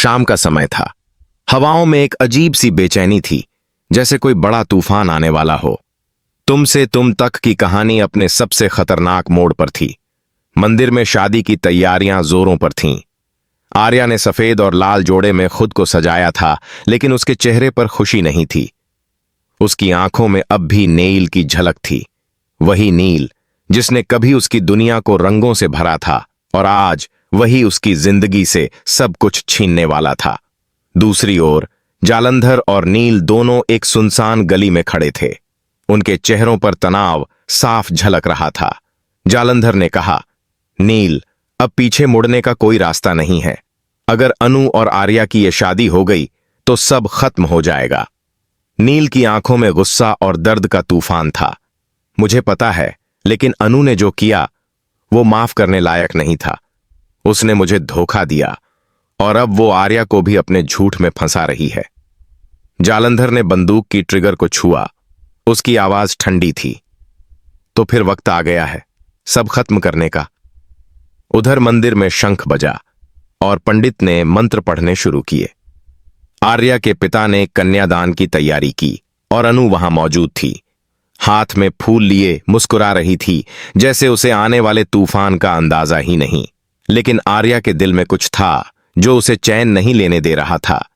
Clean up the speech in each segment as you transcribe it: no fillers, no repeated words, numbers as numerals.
शाम का समय था। हवाओं में एक अजीब सी बेचैनी थी, जैसे कोई बड़ा तूफान आने वाला हो। तुम से तुम तक की कहानी अपने सबसे खतरनाक मोड़ पर थी। मंदिर में शादी की तैयारियां जोरों पर थीं। आर्या ने सफेद और लाल जोड़े में खुद को सजाया था, लेकिन उसके चेहरे पर खुशी नहीं थी। उसकी आंखों में अब भी नील की झलक थी, वही नील जिसने कभी उसकी दुनिया को रंगों से भरा था और आज वही उसकी जिंदगी से सब कुछ छीनने वाला था। दूसरी ओर जालंधर और नील दोनों एक सुनसान गली में खड़े थे। उनके चेहरों पर तनाव साफ झलक रहा था। जालंधर ने कहा, नील, अब पीछे मुड़ने का कोई रास्ता नहीं है। अगर अनु और आर्या की यह शादी हो गई तो सब खत्म हो जाएगा। नील की आंखों में गुस्सा और दर्द का तूफान था। मुझे पता है, लेकिन अनु ने जो किया वो माफ करने लायक नहीं था। उसने मुझे धोखा दिया और अब वो आर्या को भी अपने झूठ में फंसा रही है। जालंधर ने बंदूक की ट्रिगर को छुआ। उसकी आवाज ठंडी थी। तो फिर वक्त आ गया है सब खत्म करने का। उधर मंदिर में शंख बजा और पंडित ने मंत्र पढ़ने शुरू किए। आर्या के पिता ने कन्यादान की तैयारी की और अनु वहां मौजूद थी। हाथ में फूल लिए मुस्कुरा रही थी, जैसे उसे आने वाले तूफान का अंदाजा ही नहीं। लेकिन आर्या के दिल में कुछ था जो उसे चैन नहीं लेने दे रहा था।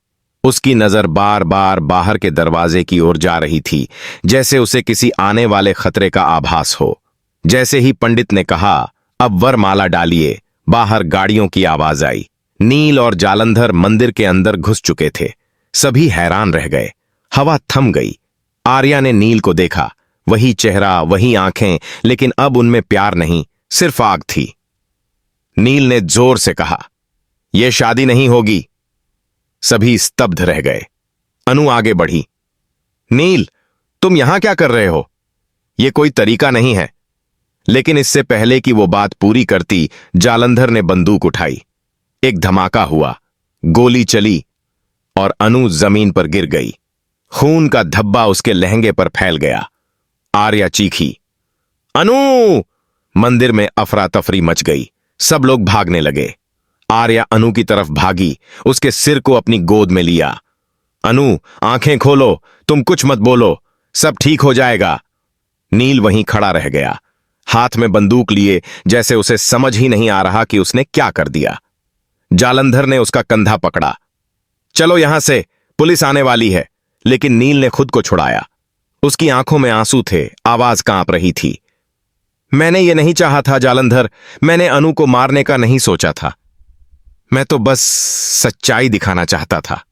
उसकी नजर बार बार बाहर के दरवाजे की ओर जा रही थी, जैसे उसे किसी आने वाले खतरे का आभास हो। जैसे ही पंडित ने कहा, अब वरमाला डालिए, बाहर गाड़ियों की आवाज आई। नील और जालंधर मंदिर के अंदर घुस चुके थे। सभी हैरान रह गए। हवा थम गई। आर्या ने नील को देखा, वही चेहरा, वही आंखें, लेकिन अब उनमें प्यार नहीं, सिर्फ आग थी। नील ने जोर से कहा, यह शादी नहीं होगी। सभी स्तब्ध रह गए। अनु आगे बढ़ी, नील, तुम यहां क्या कर रहे हो? यह कोई तरीका नहीं है। लेकिन इससे पहले कि वो बात पूरी करती, जालंधर ने बंदूक उठाई। एक धमाका हुआ, गोली चली और अनु जमीन पर गिर गई। खून का धब्बा उसके लहंगे पर फैल गया। आर्या चीखी, अनु! मंदिर में अफरा तफरी मच गई। सब लोग भागने लगे। आर्या अनु की तरफ भागी, उसके सिर को अपनी गोद में लिया। अनु, आंखें खोलो, तुम कुछ मत बोलो, सब ठीक हो जाएगा। नील वहीं खड़ा रह गया, हाथ में बंदूक लिए, जैसे उसे समझ ही नहीं आ रहा कि उसने क्या कर दिया। जालंधर ने उसका कंधा पकड़ा, चलो यहां से, पुलिस आने वाली है। लेकिन नील ने खुद को छुड़ाया। उसकी आंखों में आंसू थे, आवाज कांप रही थी। मैंने ये नहीं चाहा था जालंधर, मैंने अनु को मारने का नहीं सोचा था। मैं तो बस सच्चाई दिखाना चाहता था।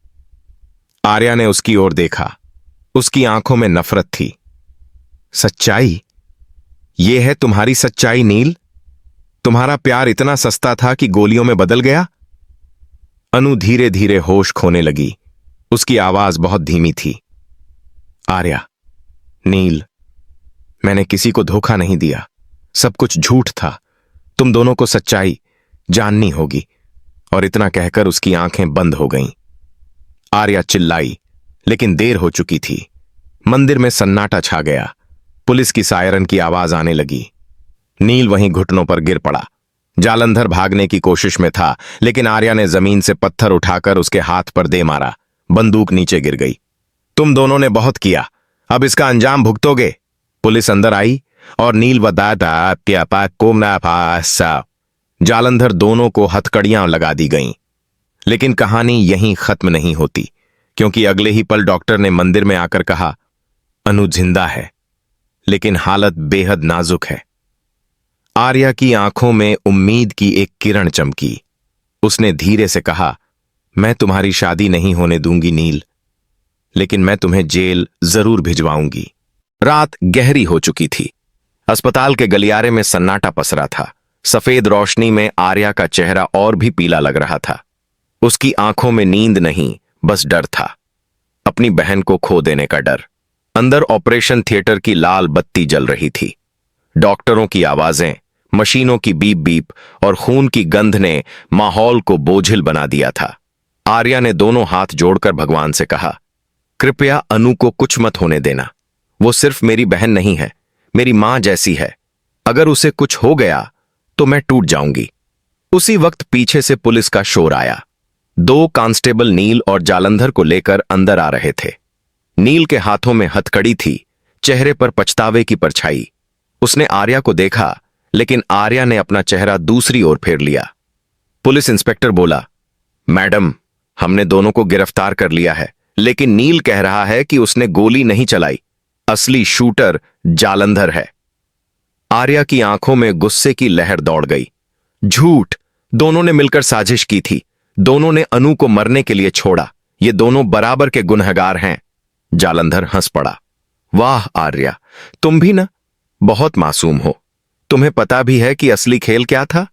आर्या ने उसकी ओर देखा। उसकी आंखों में नफरत थी। सच्चाई? यह है तुम्हारी सच्चाई नील? तुम्हारा प्यार इतना सस्ता था कि गोलियों में बदल गया? अनु धीरे धीरे होश खोने लगी। उसकी आवाज बहुत धीमी थी। आर्या, नील, मैंने किसी को धोखा नहीं दिया। सब कुछ झूठ था। तुम दोनों को सच्चाई जाननी होगी। और इतना कहकर उसकी आंखें बंद हो गईं। आर्या चिल्लाई, लेकिन देर हो चुकी थी। मंदिर में सन्नाटा छा गया। पुलिस की सायरन की आवाज आने लगी। नील वहीं घुटनों पर गिर पड़ा। जालंधर भागने की कोशिश में था, लेकिन आर्या ने जमीन से पत्थर उठाकर उसके हाथ पर दे मारा। बंदूक नीचे गिर गई। तुम दोनों ने बहुत किया, अब इसका अंजाम भुगतोगे। पुलिस अंदर आई और नील व जालंधर दोनों को हथकड़ियां लगा दी गईं। लेकिन कहानी यहीं खत्म नहीं होती, क्योंकि अगले ही पल डॉक्टर ने मंदिर में आकर कहा, अनु जिंदा है, लेकिन हालत बेहद नाजुक है। आर्या की आंखों में उम्मीद की एक किरण चमकी। उसने धीरे से कहा, मैं तुम्हारी शादी नहीं होने दूंगी नील, लेकिन मैं तुम्हें जेल जरूर भिजवाऊंगी। रात गहरी हो चुकी थी। अस्पताल के गलियारे में सन्नाटा पसरा था। सफेद रोशनी में आर्या का चेहरा और भी पीला लग रहा था। उसकी आंखों में नींद नहीं, बस डर था। अपनी बहन को खो देने का डर। अंदर ऑपरेशन थिएटर की लाल बत्ती जल रही थी। डॉक्टरों की आवाजें, मशीनों की बीप बीप और खून की गंध ने माहौल को बोझिल बना दिया था। आर्या ने दोनों हाथ जोड़कर भगवान से कहा, कृपया अनु को कुछ मत होने देना। वो सिर्फ मेरी बहन नहीं है, मेरी मां जैसी है। अगर उसे कुछ हो गया तो मैं टूट जाऊंगी। उसी वक्त पीछे से पुलिस का शोर आया। दो कांस्टेबल नील और जालंधर को लेकर अंदर आ रहे थे। नील के हाथों में हथकड़ी थी, चेहरे पर पछतावे की परछाई। उसने आर्या को देखा, लेकिन आर्या ने अपना चेहरा दूसरी ओर फेर लिया। पुलिस इंस्पेक्टर बोला, मैडम, हमने दोनों को गिरफ्तार कर लिया है, लेकिन नील कह रहा है कि उसने गोली नहीं चलाई। असली शूटर जालंधर है। आर्या की आंखों में गुस्से की लहर दौड़ गई। झूठ! दोनों ने मिलकर साजिश की थी। दोनों ने अनु को मरने के लिए छोड़ा। ये दोनों बराबर के गुनहगार हैं। जालंधर हंस पड़ा। वाह आर्या, तुम भी ना बहुत मासूम हो। तुम्हें पता भी है कि असली खेल क्या था?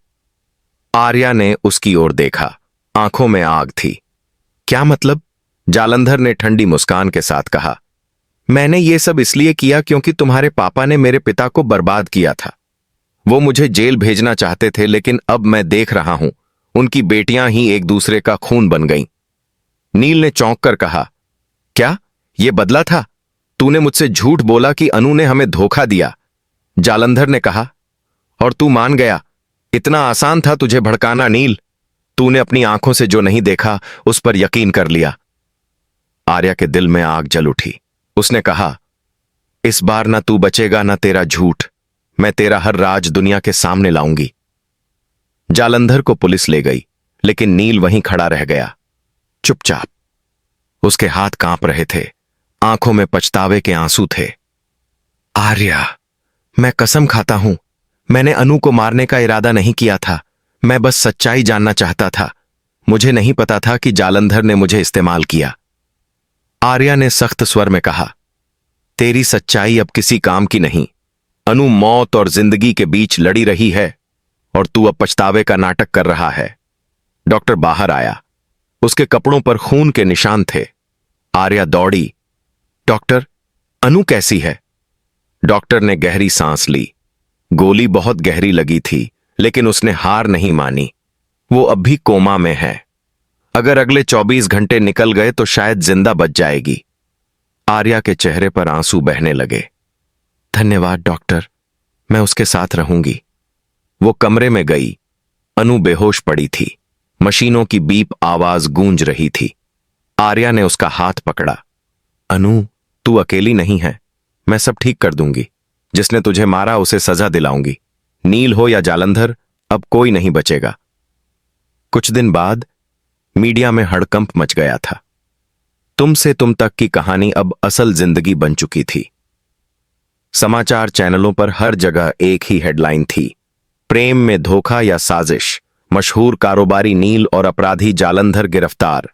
आर्या ने उसकी ओर देखा, आंखों में आग थी। क्या मतलब? जालंधर ने ठंडी मुस्कान के साथ कहा, मैंने ये सब इसलिए किया क्योंकि तुम्हारे पापा ने मेरे पिता को बर्बाद किया था। वो मुझे जेल भेजना चाहते थे, लेकिन अब मैं देख रहा हूं उनकी बेटियां ही एक दूसरे का खून बन गईं। नील ने चौंक कर कहा, क्या ये बदला था? तूने मुझसे झूठ बोला कि अनु ने हमें धोखा दिया। जालंधर ने कहा, और तू मान गया? इतना आसान था तुझे भड़काना नील। तूने अपनी आंखों से जो नहीं देखा उस पर यकीन कर लिया। आर्या के दिल में आग जल उठी। उसने कहा, इस बार ना तू बचेगा ना तेरा झूठ। मैं तेरा हर राज दुनिया के सामने लाऊंगी। जालंधर को पुलिस ले गई, लेकिन नील वहीं खड़ा रह गया, चुपचाप। उसके हाथ कांप रहे थे, आंखों में पछतावे के आंसू थे। आर्या, मैं कसम खाता हूं, मैंने अनु को मारने का इरादा नहीं किया था। मैं बस सच्चाई जानना चाहता था। मुझे नहीं पता था कि जालंधर ने मुझे इस्तेमाल किया। आर्या ने सख्त स्वर में कहा, तेरी सच्चाई अब किसी काम की नहीं। अनु मौत और जिंदगी के बीच लड़ी रही है, और तू अब पछतावे का नाटक कर रहा है। डॉक्टर बाहर आया। उसके कपड़ों पर खून के निशान थे। आर्या दौड़ी, डॉक्टर, अनु कैसी है? डॉक्टर ने गहरी सांस ली। गोली बहुत गहरी लगी थी, लेकिन उसने हार नहीं मानी। वो अब भी कोमा में है। अगर अगले 24 घंटे निकल गए तो शायद जिंदा बच जाएगी। आर्या के चेहरे पर आंसू बहने लगे। धन्यवाद डॉक्टर, मैं उसके साथ रहूंगी। वो कमरे में गई। अनु बेहोश पड़ी थी। मशीनों की बीप आवाज गूंज रही थी। आर्या ने उसका हाथ पकड़ा। अनु, तू अकेली नहीं है। मैं सब ठीक कर दूंगी। जिसने तुझे मारा उसे सजा दिलाऊंगी। नील हो या जालंधर, अब कोई नहीं बचेगा। कुछ दिन बाद मीडिया में हड़कंप मच गया था। तुम से तुम तक की कहानी अब असल जिंदगी बन चुकी थी। समाचार चैनलों पर हर जगह एक ही हेडलाइन थी, प्रेम में धोखा या साजिश, मशहूर कारोबारी नील और अपराधी जालंधर गिरफ्तार।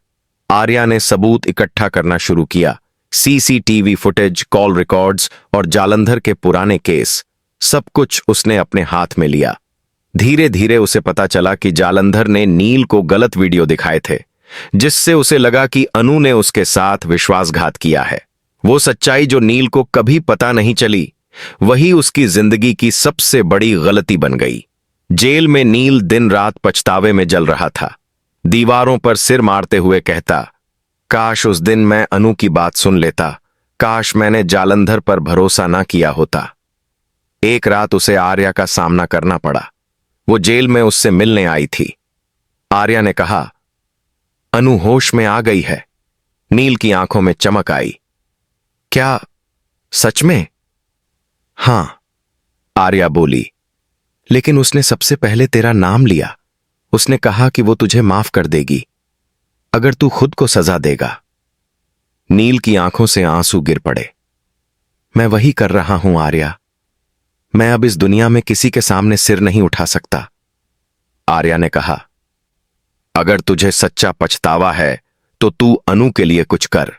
आर्या ने सबूत इकट्ठा करना शुरू किया। सीसीटीवी फुटेज, कॉल रिकॉर्ड्स और जालंधर के पुराने केस, सब कुछ उसने अपने हाथ में लिया। धीरे धीरे उसे पता चला कि जालंधर ने नील को गलत वीडियो दिखाए थे, जिससे उसे लगा कि अनु ने उसके साथ विश्वासघात किया है। वो सच्चाई जो नील को कभी पता नहीं चली, वही उसकी जिंदगी की सबसे बड़ी गलती बन गई। जेल में नील दिन रात पछतावे में जल रहा था। दीवारों पर सिर मारते हुए कहता, काश उस दिन मैं अनु की बात सुन लेता। काश मैंने जालंधर पर भरोसा ना किया होता। एक रात उसे आर्या का सामना करना पड़ा। वो जेल में उससे मिलने आई थी। आर्या ने कहा, अनु होश में आ गई है। नील की आंखों में चमक आई। क्या सच में? हां, आर्या बोली। लेकिन उसने सबसे पहले तेरा नाम लिया। उसने कहा कि वो तुझे माफ कर देगी अगर तू खुद को सजा देगा। नील की आंखों से आंसू गिर पड़े। मैं वही कर रहा हूं आर्या। मैं अब इस दुनिया में किसी के सामने सिर नहीं उठा सकता। आर्या ने कहा, अगर तुझे सच्चा पछतावा है तो तू अनु के लिए कुछ कर।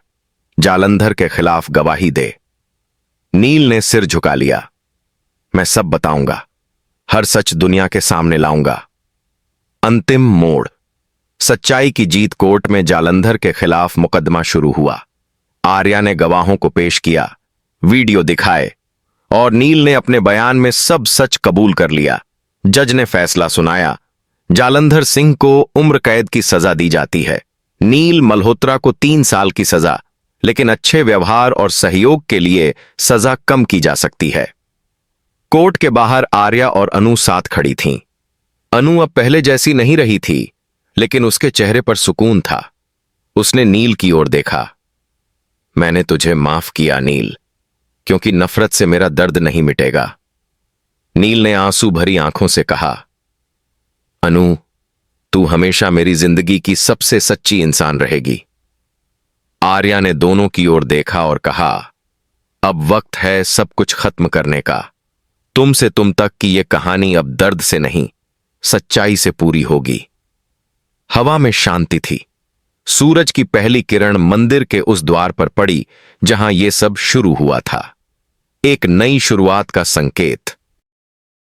जालंधर के खिलाफ गवाही दे। नील ने सिर झुका लिया। मैं सब बताऊंगा, हर सच दुनिया के सामने लाऊंगा। अंतिम मोड़। सच्चाई की जीत। कोर्ट में जालंधर के खिलाफ मुकदमा शुरू हुआ। आर्या ने गवाहों को पेश किया, वीडियो दिखाए, और नील ने अपने बयान में सब सच कबूल कर लिया। जज ने फैसला सुनाया। जालंधर सिंह को उम्र कैद की सजा दी जाती है। नील मल्होत्रा को 3 साल की सजा, लेकिन अच्छे व्यवहार और सहयोग के लिए सजा कम की जा सकती है। कोर्ट के बाहर आर्या और अनु साथ खड़ी थीं। अनु अब पहले जैसी नहीं रही थी, लेकिन उसके चेहरे पर सुकून था। उसने नील की ओर देखा। मैंने तुझे माफ किया नील, क्योंकि नफरत से मेरा दर्द नहीं मिटेगा। नील ने आंसू भरी आंखों से कहा, अनु, तू हमेशा मेरी जिंदगी की सबसे सच्ची इंसान रहेगी। आर्या ने दोनों की ओर देखा और कहा, अब वक्त है सब कुछ खत्म करने का। तुम से तुम तक की यह कहानी अब दर्द से नहीं, सच्चाई से पूरी होगी। हवा में शांति थी। सूरज की पहली किरण मंदिर के उस द्वार पर पड़ी जहां यह सब शुरू हुआ था। एक नई शुरुआत का संकेत।